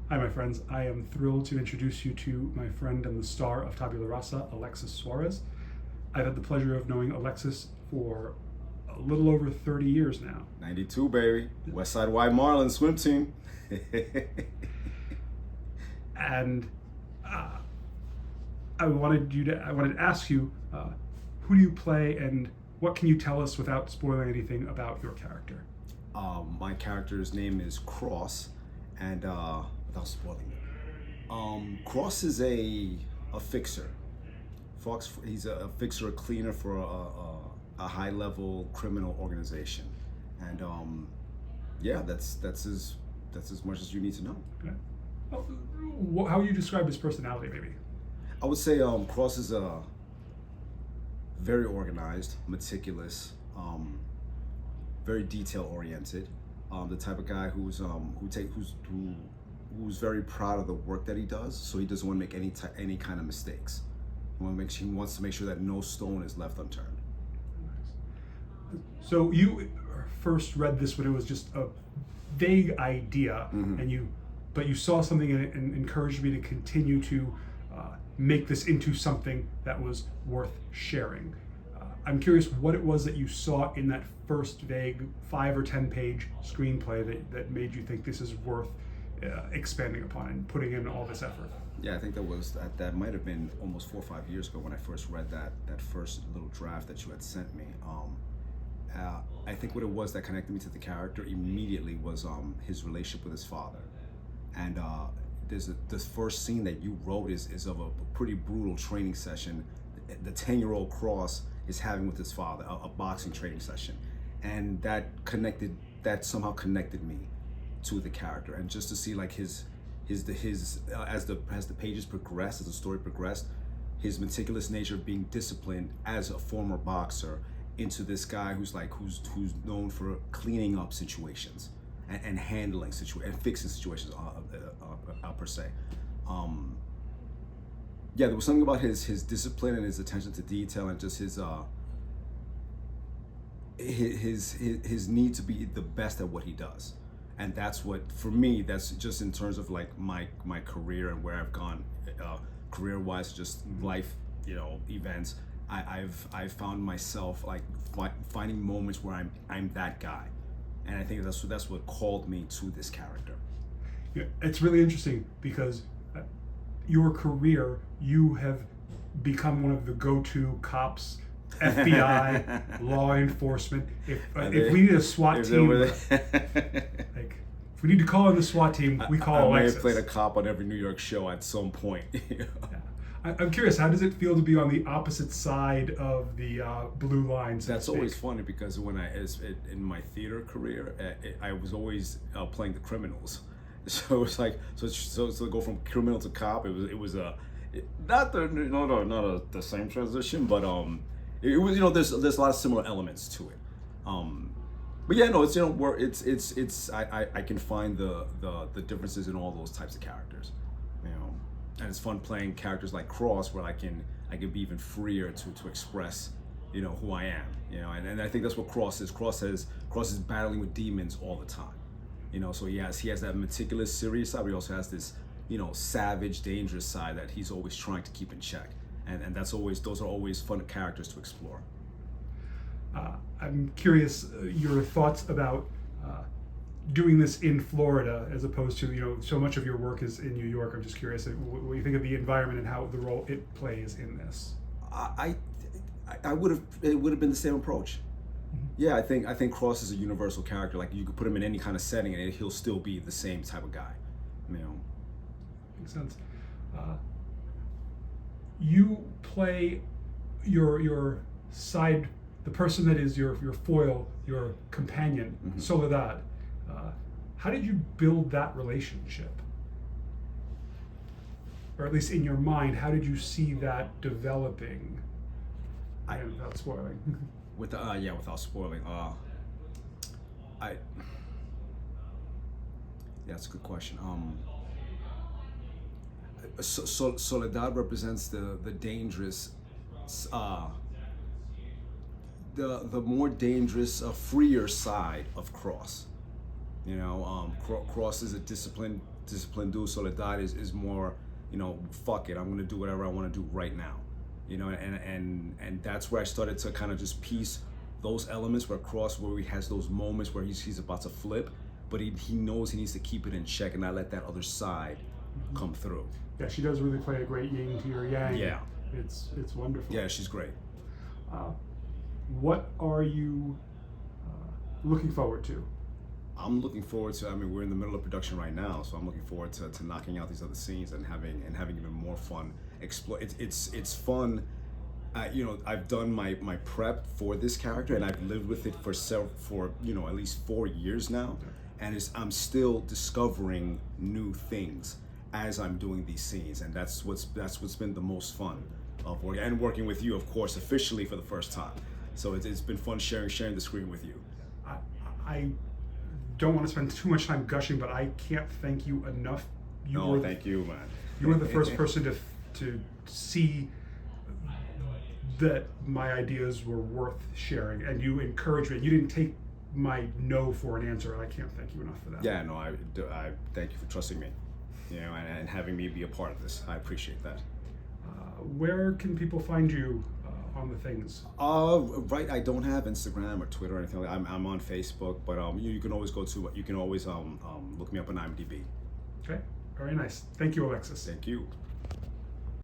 Hi, my friends. I am thrilled to introduce you to my friend and the star of Tabula Rasa, Alexis Suarez. I've had the pleasure of knowing Alexis for a little over 30 years now. 92, baby. Westside White Marlins swim team. And I wanted to ask you, who do you play and what can you tell us without spoiling anything about your character? My character's name is Cross, and without spoiling it, Cross is a fixer. Fox, he's a fixer, a cleaner for a high level criminal organization, and yeah, that's as much as you need to know. Okay. How would you describe his personality, maybe? I would say Cross is very organized, meticulous, very detail oriented. The type of guy who's very proud of the work that he does. So he doesn't want to make any kind of mistakes. He wants to make sure that no stone is left unturned. So you first read this when it was just a vague idea, Mm-hmm. but you saw something in it and encouraged me to continue to make this into something that was worth sharing. I'm curious what it was that you saw in that first vague 5 or 10 page screenplay that made you think this is worth expanding upon and putting in all this effort. Yeah, I think that might have been almost 4 or 5 years ago when I first read that first little draft that you had sent me. I think what it was that connected me to the character immediately was his relationship with his father, and this first scene that you wrote is of a pretty brutal training session the 10-year-old Cross is having with his father, a boxing training session, and that somehow connected me to the character, and just to see like his as the pages progressed, as the story progressed, his meticulous nature of being disciplined as a former boxer into this guy who's known for cleaning up situations and handling situations and fixing situations per se. Yeah, there was something about his discipline and his attention to detail and just his need to be the best at what he does. And that's what, for me, that's just in terms of like my career and where I've gone career-wise, just life, events. I've found myself like finding moments where I'm that guy, and I think that's what called me to this character. Yeah, it's really interesting because your career, you have become one of the go-to cops, FBI, law enforcement. If we need a SWAT team, like if we need to call in the SWAT team, we call I may Alexis. have played a cop on every New York show at some point. Yeah. I'm curious, how does it feel to be on the opposite side of the blue line? So That's always funny because when in my theater career, I was always playing the criminals. So it's like so to go from criminal to cop. It was not the same transition, but it was there's a lot of similar elements to it. But yeah, no, it's where I can find the differences in all those types of characters, and it's fun playing characters like Cross where I can be even freer to express who I am, and I think that's what Cross is. Cross is battling with demons all the time. So he has that meticulous, serious side, but he also has this, savage, dangerous side that he's always trying to keep in check. And those are always fun characters to explore. I'm curious your thoughts about doing this in Florida as opposed to, so much of your work is in New York. I'm just curious what you think of the environment and how the role it plays in this. It would have been the same approach. Yeah, I think Cross is a universal character. Like you could put him in any kind of setting, and he'll still be the same type of guy. Makes sense. You play your side, the person that is your foil, your companion, Soledad. How did you build that relationship? Or at least in your mind, how did you see that developing? Without spoiling. Without spoiling. That's a good question. Soledad represents the dangerous, the more dangerous, freer side of Cross. You know, Cross is a disciplined dude. Soledad is more, you know, fuck it, I'm gonna do whatever I want to do right now. You know, and that's where I started to kind of just piece those elements where Cross, where he has those moments where he's about to flip, but he knows he needs to keep it in check and not let that other side come through. Yeah, she does really play a great yin to your yang. Yeah. It's wonderful. Yeah, she's great. What are you looking forward to? I'm looking forward to, I mean, we're in the middle of production right now, so I'm looking forward to knocking out these other scenes and having even more fun. It's fun. You know, I've done my prep for this character, and I've lived with it for you know, at least 4 years now, and I'm still discovering new things as I'm doing these scenes, and that's what's been the most fun of working with you, of course, officially for the first time. So it's been fun sharing the screen with you. I don't want to spend too much time gushing, but I can't thank you enough. Thank you, man. You were the first person to see that my ideas were worth sharing, and you encouraged me. You didn't take my no for an answer, and I can't thank you enough for that. Yeah, no, I thank you for trusting me, you know, and having me be a part of this. I appreciate that. Where can people find you on the things? Right, I don't have Instagram or Twitter or anything like that. I'm on Facebook, but you can always look me up on IMDb. Okay, very nice. Thank you, Alexis. Thank you.